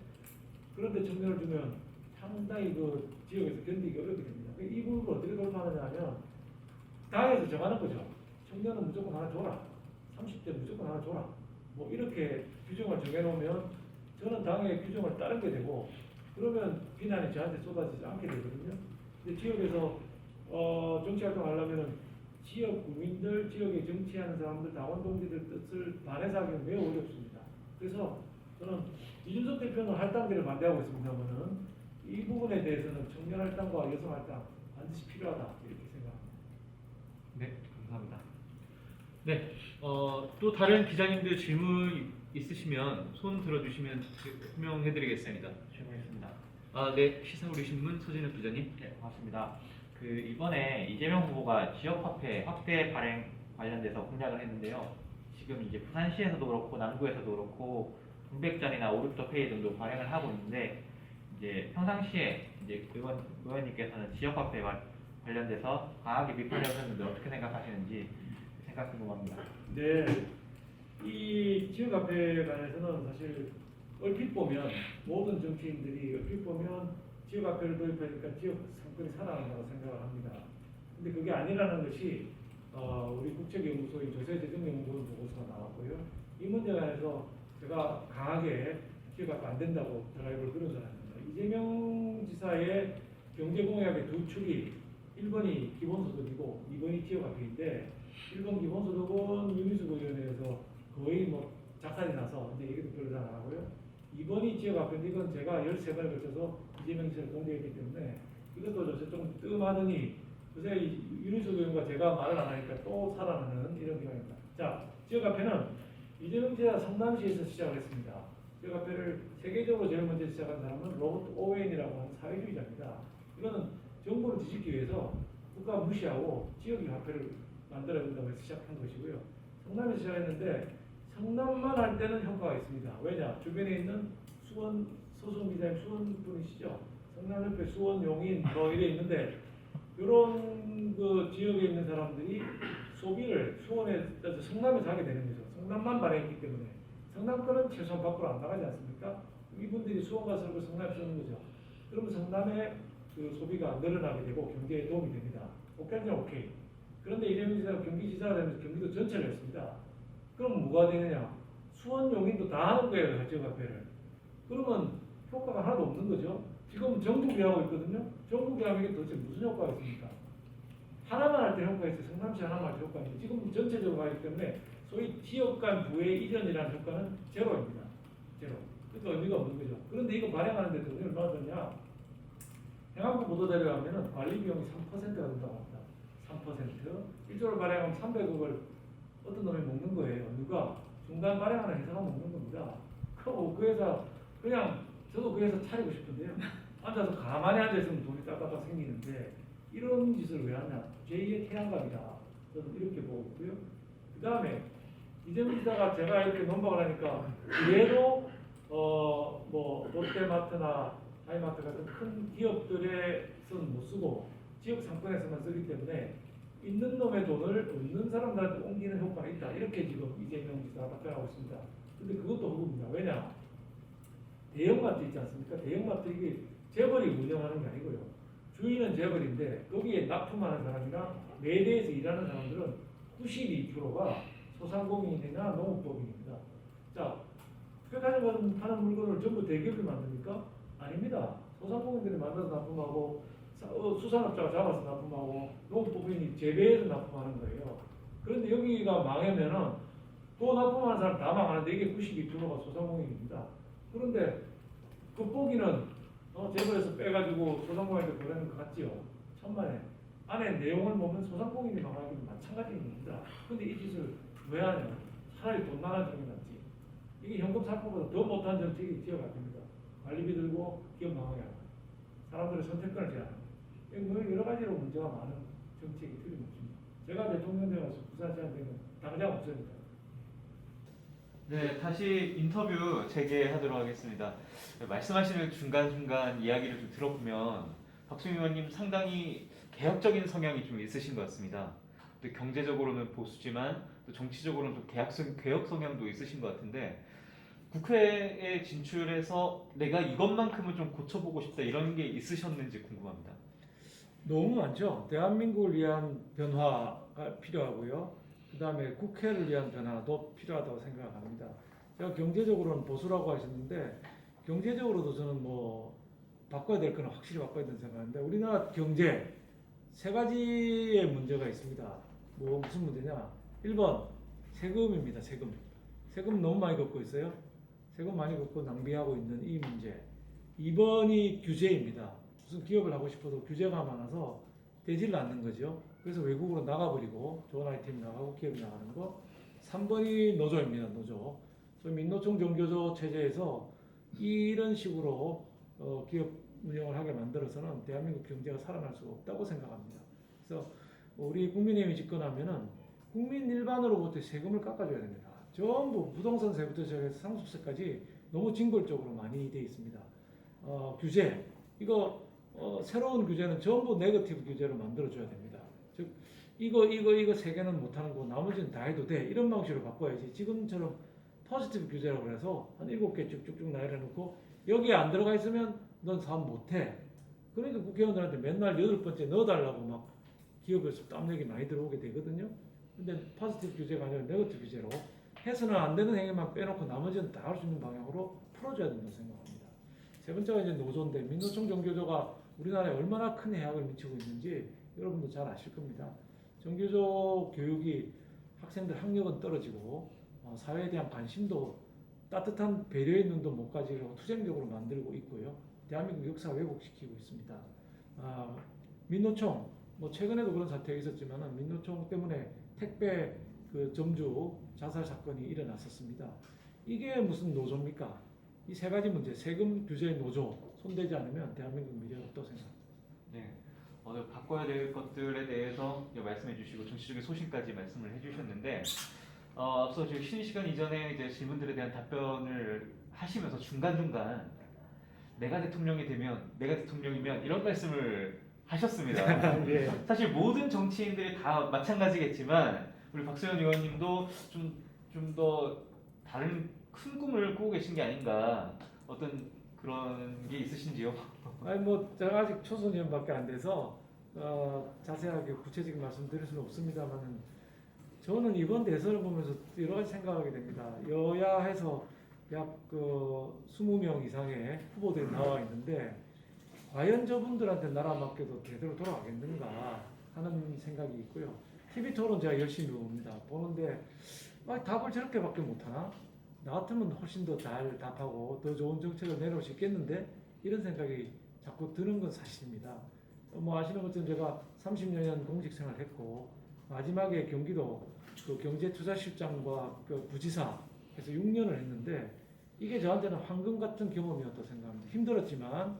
그런데 청년을 주면 상당히 그 지역에서 견디기 어렵게 됩니다. 이 부분을 어떻게 돌파하느냐 하면 당에서 정하는 거죠. 청년은 무조건 하나 줘라. 30대 무조건 하나 줘라. 뭐 이렇게 규정을 정해놓으면 저는 당의 규정을 따르게 되고, 그러면 비난이 저한테 쏟아지지 않게 되거든요. 근데 지역에서 정치활동 하려면은 지역 국민들, 지역에 정치하는 사람들, 당원 동지들 뜻을 반해서 하기는 매우 어렵습니다. 그래서 저는 이준석 대표는 할당제를 반대하고 있습니다만은 이 부분에 대해서는 청년 할당과 여성 할당 반드시 필요하다 이렇게 생각합니다. 네, 감사합니다. 네. 또 다른 기자님들 질문 있으시면 손 들어주시면 설명해드리겠습니다. 질문했습니다. 네. 시사우리 신문 서진욱 기자님. 네, 고맙습니다. 그 이번에 이재명 후보가 지역 화폐 확대 발행 관련돼서 공약을 했는데요. 지금 이제 부산시에서도 그렇고 남구에서도 그렇고 공백전이나 오륙도 페이 등도 발행을 하고 있는데, 이제 평상시에 이제 의원님께서는 지역 화폐 관련돼서 강하게 비판하셨는데 어떻게 생각하시는지 생각 궁금합니다. 네, 이 지역화폐에 관해서는 사실 얼핏 보면 모든 정치인들이 얼핏 보면 지역화폐를 도입하니까 지역 상권이 살아난다고 생각을 합니다. 근데 그게 아니라는 것이 우리 국책연구소인 조세재정연구원 보고서가 나왔고요. 이 문제에 관해서 제가 강하게 지역화폐 안 된다고 드라이브를 걸은 사람입니다. 이재명 지사의 경제공약의 두 축이 1번이 기본소득이고 2번이 지역화폐인데 1번 기본소득은 유미숙 의원에서 거의 뭐 작살이 나서 이제 얘기도 별로 잘 안 하고요. 2번이 지역화폐인데 이건 제가 13번에 걸쳐서 이재명 씨를 공개했기 때문에 이것도 좀 뜸하더니 요새 윤희숙 의원과 제가 말을 안 하니까 또 살아나는 이런 경우입니다. 자, 지역화폐는 이재명 씨가 성남시에서 시작을 했습니다. 지역화폐를 세계적으로 제일 먼저 시작한 사람은 로버트 오웬이라고 하는 사회주의자입니다. 이거는 정부를 뒤집기 위해서 국가 무시하고 지역의 화폐를 만들어야 된다고 해서 시작한 것이고요. 성남에서 시작했는데 성남만 할 때는 효과가 있습니다. 왜냐? 주변에 있는 수원, 소송기자님 수원 분이시죠? 성남협회 수원, 용인 뭐 이래 있는데 이런 그 지역에 있는 사람들이 소비를 수원에 성남에서 하게 되는 거죠. 성남만 발행했기 때문에 성남 거는 최소한 밖으로 안 나가지 않습니까? 이분들이 수원 가서 살고 성남에 쓰는 거죠. 그러면 성남의 그 소비가 늘어나게 되고 경제에 도움이 됩니다. 오케이는 오케이. 그런데 이재명 지사가 경기지사가 되면서 경기도 전체를 했습니다. 그럼 뭐가 되느냐? 수원, 용인도 다 하는 거예요, 지역화폐를. 그러면 효과가 하나도 없는 거죠. 지금 전국이 하고 있거든요. 전국이 하면 이게 도대체 무슨 효과가 있습니까? 하나만 할 때 효과가 있어요. 성남시 하나만 할 때 효과가 있는데 지금 전체적으로 하기 때문에 소위 지역 간 부의 이전이라는 효과는 제로입니다. 제로. 그러니까 의미가 없는 거죠. 그런데 이거 발행하는데 돈이 얼마나 드냐? 행안부 보도자료에 가면은 관리 비용이 3%가 된다고 합니다. 3%. 1조를 발행하면 300억을 어떤 놈이 먹는 거예요. 누가? 중간 발행하는 회사가 먹는 겁니다. 그 회사 그냥 저도 그 회사 차리고 싶은데요. 앉아서 가만히 앉아있으면 돈이 따따따 생기는데 이런 짓을 왜 하냐? 제2의 태양감이다. 저는 이렇게 보고 있고요. 그 다음에 이재명 지사가 제가 이렇게 논박을 하니까 얘도 뭐 롯데마트나 하이마트 같은 큰 기업들에서는 못 쓰고 지역 상권에서만 쓰기 때문에 있는 놈의 돈을 없는 사람들한테 옮기는 효과가 있다. 이렇게 지금 이재명 지사가 답변하고 있습니다. 근데 그것도 허구입니다. 왜냐? 대형마트 있지 않습니까? 대형마트 이게 재벌이 운영하는 게 아니고요. 주인은 재벌인데 거기에 납품하는 사람이나 매대에서 일하는 사람들은 92%가 소상공인이나 농업법인입니다. 자, 백화점 파는 물건을 전부 대기업이 만듭니까? 아닙니다. 소상공인들이 만들어서 납품하고 수산업자가 잡아서 납품하고 농업법인이 재배해서 납품하는 거예요. 그런데 여기가 망하면은 그 납품하는 사람 다 망하는데 이게 92%가 소상공인입니다. 그런데 겉보기는 재벌에서 빼가지고 소상공인한테 보내는 것 같지요. 천만에. 안에 내용을 보면 소상공인이 망하기는 마찬가지입니다. 근데 이 짓을 왜 하냐? 차라리 돈 나가는 정이 낫지. 이게 현금 살포보다 더 못한 정책이 지역화폐입니다. 관리비 들고 기업 망하게 하는 사람들의 선택권을 제한하는 뭐 여러 가지로 문제가 많은 정책이 틀림없습니다. 제가 대통령 되어서 부산시장되면 당장 없어집니다. 네, 다시 인터뷰 재개하도록 하겠습니다. 말씀하시는 중간중간 이야기를 좀 들어보면 박수민 의원님 상당히 개혁적인 성향이 좀 있으신 것 같습니다. 또 경제적으로는 보수지만 또 정치적으로는 좀 개혁 성향도 있으신 것 같은데 국회에 진출해서 내가 이것만큼은 좀 고쳐보고 싶다 이런 게 있으셨는지 궁금합니다. 너무 많죠. 대한민국을 위한 변화가 필요하고요. 그 다음에 국회를 위한 변화도 필요하다고 생각합니다. 제가 경제적으로는 보수라고 하셨는데 경제적으로도 저는 뭐 바꿔야 될 거는 확실히 바꿔야 된다고 생각하는데 우리나라 경제 세 가지의 문제가 있습니다. 뭐 무슨 문제냐? 1번 세금입니다. 세금. 세금 너무 많이 걷고 있어요. 세금 많이 걷고 낭비하고 있는 이 문제. 2번이 규제입니다. 무슨 기업을 하고 싶어도 규제가 많아서 되질 않는 거죠. 그래서 외국으로 나가버리고 좋은 아이템이 나가고 기업이 나가는 거. 3번이 노조입니다. 노조. 민노총 정교조 체제에서 이런 식으로 기업 운영을 하게 만들어서는 대한민국 경제가 살아날 수가 없다고 생각합니다. 그래서 우리 국민의힘이 집권하면은 국민 일반으로부터 세금을 깎아줘야 됩니다. 전부 부동산세부터 시작해서 상속세까지 너무 징벌적으로 많이 돼 있습니다. 규제 이거 새로운 규제는 전부 네거티브 규제로 만들어줘야 됩니다. 즉 이거 세 개는 못하는 거 나머지는 다 해도 돼 이런 방식으로 바꿔야지 지금처럼 포지티브 규제라고 해서 한 7개 쭉쭉쭉 나열해놓고 여기에 안 들어가 있으면 넌 사업 못해. 그러니까 국회의원들한테 맨날 8번째 넣어달라고 막 기업에서 땀내기 많이 들어오게 되거든요. 근데 포지티브 규제가 아니라 네거티브 규제로 해서는 안 되는 행위만 빼놓고 나머지는 다 할 수 있는 방향으로 풀어줘야 된다고 생각합니다. 세 번째가 이제 노조인데 민노총 정교조가 우리나라에 얼마나 큰 해악을 미치고 있는지 여러분도 잘 아실 겁니다. 정교조 교육이 학생들 학력은 떨어지고 사회에 대한 관심도 따뜻한 배려의 눈도 못 가지고 투쟁적으로 만들고 있고요. 대한민국 역사 왜곡시키고 있습니다. 민노총 최근에도 그런 사태가 있었지만 민노총 때문에 택배 그 점주 자살 사건이 일어났었습니다. 이게 무슨 노조입니까? 이 세 가지 문제, 세금 규제의 노조 손대지 않으면 대한민국 미래가 없다고 생각합니다. 네. 바꿔야 될 것들에 대해서 말씀해 주시고 정치적인 소신까지 말씀을 해주셨는데 앞서 저희 쉬는 시간 이전에 이제 질문들에 대한 답변을 하시면서 중간중간 내가 대통령이면 이런 말씀을 하셨습니다. 예. 사실 모든 정치인들이 다 마찬가지겠지만 우리 박소연 의원님도 좀 더 다른 큰 꿈을 꾸고 계신 게 아닌가 어떤 그런 게 있으신지요? 제가 아직 초선 의원밖에 안 돼서 자세하게 구체적인 말씀드릴 수는 없습니다만 저는 이번 대선을 보면서 여러 가지 생각하게 됩니다. 여야해서 약 20명 이상의 후보들이 나와 있는데 과연 저분들한테 나라 맡겨도 제대로 돌아가겠는가 하는 생각이 있고요. TV 토론 제가 열심히 봅니다. 보는데 답을 저렇게밖에 못하나? 나 같으면 훨씬 더 잘 답하고 더 좋은 정책을 내놓을 수 있겠는데 이런 생각이 자꾸 드는 건 사실입니다. 아시는 것처럼 제가 30년 공직 생활을 했고 마지막에 경기도 경제투자실장과 부지사 해서 6년을 했는데 이게 저한테는 황금 같은 경험이었다고 생각합니다. 힘들었지만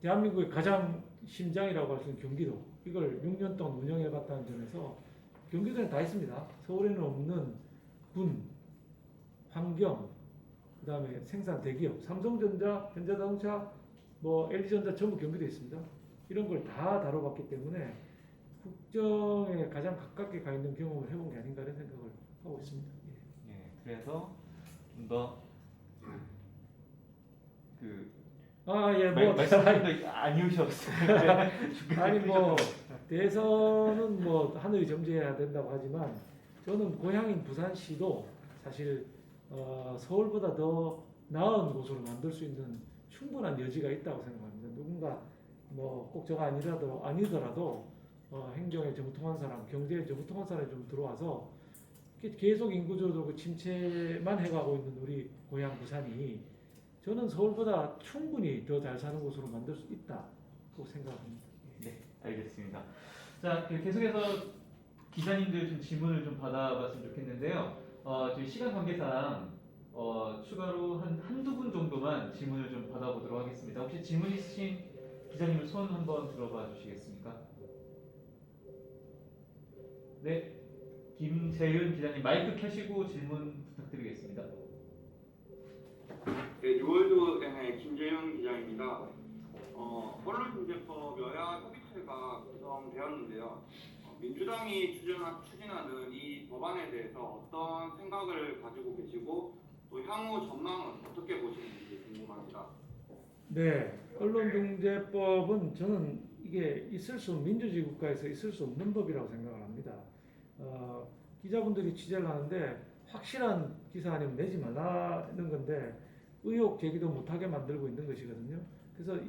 대한민국의 가장 심장이라고 할 수 있는 경기도 이걸 6년 동안 운영해봤다는 점에서 경기도에 다 있습니다. 서울에는 없는 군, 환경, 그 다음에 생산 대기업, 삼성전자, 현대자동차, LG전자 전부 경기도에 있습니다. 이런 걸 다 다뤄봤기 때문에 국정에 가장 가깝게 가 있는 경험을 해본 게 아닌가 이런 생각을 하고 있습니다. 예. 예, 그래서 좀 더 말씀도 아니우셨어요. 아니 대선은 하늘이 점지해야 된다고 하지만 저는 고향인 부산시도 사실 서울보다 더 나은 곳으로 만들 수 있는 충분한 여지가 있다고 생각합니다. 누군가 꼭 저가 아니더라도 행정에 정통한 사람, 경제에 정통한 사람이 좀 들어와서 계속 인구적으로 침체만 해가고 있는 우리 고향 부산이 저는 서울보다 충분히 더 잘 사는 곳으로 만들 수 있다고 생각합니다. 네, 알겠습니다. 자, 계속해서 기자님들 좀 질문을 좀 받아봤으면 좋겠는데요. 저희 시간 관계상 추가로 한두 분 정도만 질문을 좀 받아보도록 하겠습니다. 혹시 질문 있으신 기자님을 손 한번 들어봐 주시겠습니까? 네, 김재윤 기자님 마이크 켜시고 질문 부탁드리겠습니다. 네, 뉴월드N의 김재윤 기자입니다. 언론중재법 여야 협의체가 구성되었는데요. 민주당이 추진하는 이 법안에 대해서 어떤 생각을 가지고 계시고 또 향후 전망은 어떻게 보시는지 궁금합니다. 네, 언론중재법은 저는 이게 민주주의 국가에서 있을 수 없는 법이라고 생각을 합니다. 기자분들이 취재를 하는데 확실한 기사 아니면 내지 말라는 건데 의혹 제기도 못하게 만들고 있는 것이거든요. 그래서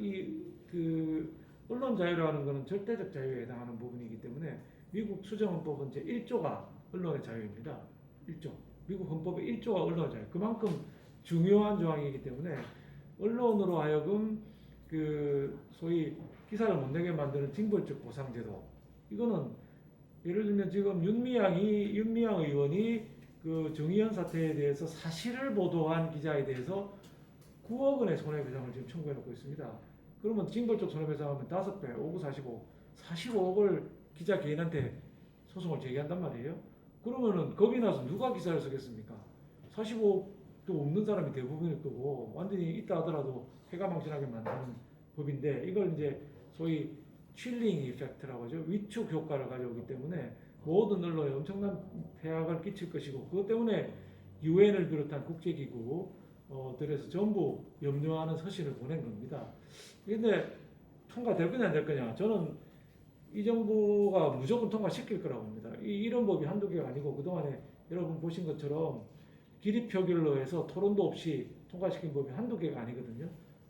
언론 자유라는 것은 절대적 자유에 해당하는 부분이기 때문에 미국 수정헌법은 제1조가 언론의 자유입니다. 1조. 미국 헌법의 1조가 언론의 자유. 그만큼 중요한 조항이기 때문에 언론으로 하여금 소위 기사를 못 내게 만드는 징벌적 보상제도. 이거는 예를 들면 지금 윤미향 의원이 정의연 사태에 대해서 사실을 보도한 기자에 대해서 9억 원의 손해배상을 지금 청구해놓고 있습니다. 그러면 징벌적 손해배상하면 5배, 5구 45억을 기자 개인한테 소송을 제기한단 말이에요. 그러면은 겁이 나서 누가 기사를 쓰겠습니까? 45억도 없는 사람이 대부분일 거고 완전히 있다 하더라도 해가망신하게 만드는 법인데 이걸 이제 소위 칠링 이펙트라고 하죠. 위축 효과를 가져오기 때문에 모든 언론에 엄청난 폐악을 끼칠 것이고 그것 때문에 유엔을 비롯한 국제기구 들에서 전부 염려하는 서신을 보낸 겁니다. 그런데 통과될 거냐 안 될 거냐 저는 이 정부가 무조건 통과시킬 거라고 봅니다. 이런 법이 한두 개가 아니고 그동안에 여러분 보신 것처럼 기립표결로 해서 토론도 없이 통과시킨 법이 한두 개가 아니거든요.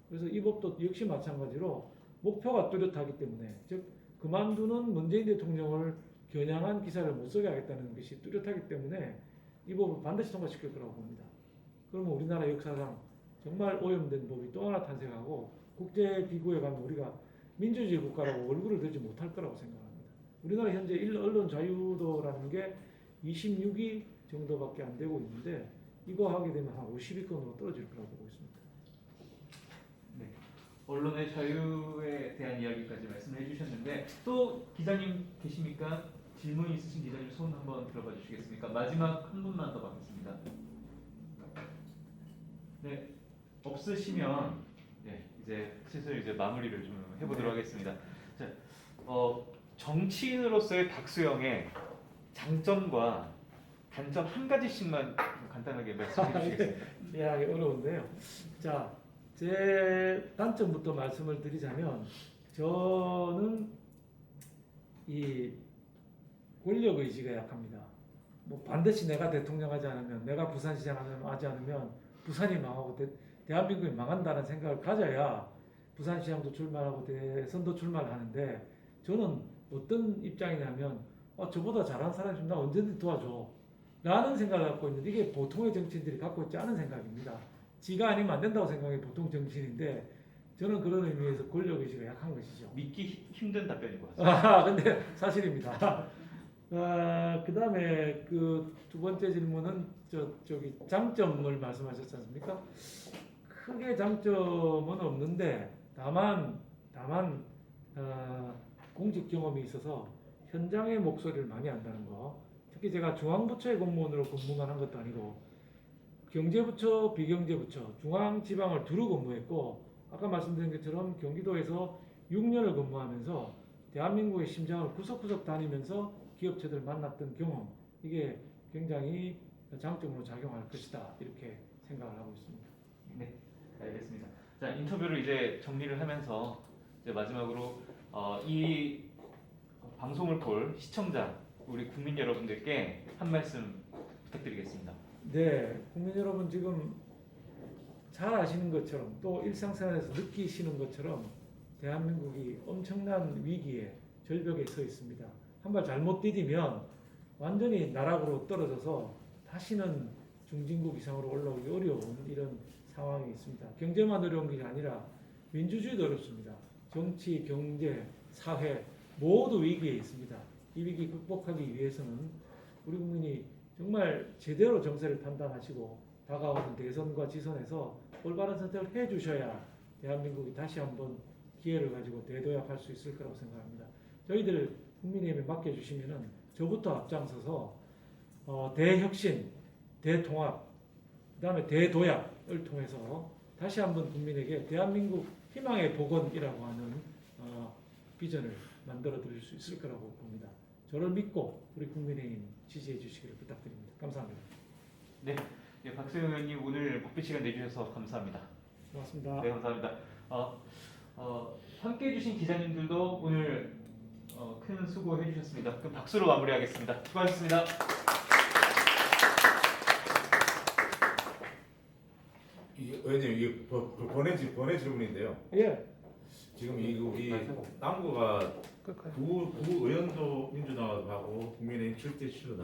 그래서 이 법도 역시 마찬가지로 목표가 뚜렷하기 때문에 즉 그만두는 문재인 대통령을 겨냥한 기사를 못 쓰게 하겠다는 것이 뚜렷하기 때문에 이 법을 반드시 통과시킬 거라고 봅니다. 그러면 우리나라 역사상 정말 오염된 법이 또 하나 탄생하고 국제기구에 가면 우리가 민주주의 국가라고 얼굴을 들지 못할 거라고 생각합니다. 우리나라 현재 언론 자유도라는 게 26위 정도밖에 안 되고 있는데 이거 하게 되면 한 50위권으로 떨어질 거라고 보고 있습니다. 언론의 자유에 대한 이야기까지 말씀을 해주셨는데 또 기자님 계십니까? 질문 있으신 기자님 손 한번 들어봐 주시겠습니까? 마지막 한 분만 더 받겠습니다. 네, 없으시면 네, 이제 슬슬 이제 마무리를 좀 해보도록 하겠습니다. 자, 정치인으로서의 박수영의 장점과 단점 한 가지씩만 간단하게 말씀해 주시겠습니까? 이해하기 어려운데요. 자, 제 단점부터 말씀을 드리자면 저는 이 권력 의지가 약합니다. 뭐 반드시 내가 대통령 하지 않으면, 내가 부산시장 하지 않으면 부산이 망하고 대한민국이 망한다는 생각을 가져야 부산시장도 출마하고 대선도 출마를 하는데, 저는 어떤 입장이냐면 저보다 잘하는 사람이 있으면 나 언제든지 도와줘 라는 생각을 갖고 있는데, 이게 보통의 정치인들이 갖고 있지 않은 생각입니다. 지가 아니면 안 된다고 생각이 보통 정치인인데, 저는 그런 의미에서 권력 의지가 약한 것이죠. 믿기 힘든 답변인 것 같습니다. 근데 사실입니다. 그 다음에 그 두 번째 질문은 저기 장점을 말씀하셨지 않습니까? 크게 장점은 없는데 다만 공직 경험이 있어서 현장의 목소리를 많이 안다는 거. 특히 제가 중앙부처의 공무원으로 근무만 한 것도 아니고 경제부처, 비경제부처, 중앙지방을 두루 근무했고, 아까 말씀드린 것처럼 경기도에서 6년을 근무하면서 대한민국의 심장을 구석구석 다니면서 기업체들 만났던 경험, 이게 굉장히 장점으로 작용할 것이다, 이렇게 생각을 하고 있습니다. 네, 알겠습니다. 자, 인터뷰를 이제 정리를 하면서 이제 마지막으로 이 방송을 볼 시청자, 우리 국민 여러분들께 한 말씀 부탁드리겠습니다. 네, 국민 여러분 지금 잘 아시는 것처럼 또 일상생활에서 느끼시는 것처럼 대한민국이 엄청난 위기에 절벽에 서 있습니다. 한 발 잘못 디디면 완전히 나락으로 떨어져서 다시는 중진국 이상으로 올라오기 어려운 이런 상황이 있습니다. 경제만 어려운 게 아니라 민주주의도 어렵습니다. 정치, 경제, 사회 모두 위기에 있습니다. 이 위기 극복하기 위해서는 우리 국민이 정말 제대로 정세를 판단하시고 다가오는 대선과 지선에서 올바른 선택을 해주셔야 대한민국이 다시 한번 기회를 가지고 대도약할 수 있을 거라고 생각합니다. 저희들 국민의힘에 맡겨주시면은 저부터 앞장서서 대혁신, 대통합, 그다음에 대도약을 통해서 다시 한번 국민에게 대한민국 희망의 복원이라고 하는 비전을 만들어 드릴 수 있을 거라고 봅니다. 저를 믿고 우리 국민의힘 지지해 주시기를 부탁드립니다. 감사합니다. 네, 박수영 의원님 오늘 바쁜 시간 내주셔서 감사합니다. 고맙습니다. 네, 감사합니다. 함께해 주신 기자님들도 오늘 큰 수고해 주셨습니다. 그럼 박수로 마무리하겠습니다. 수고하셨습니다. 의원님 이게 번외 질문인데요. 예. 지금 이거 우리 남구가 구 의원도 민주당하고 국민의힘 7대 7로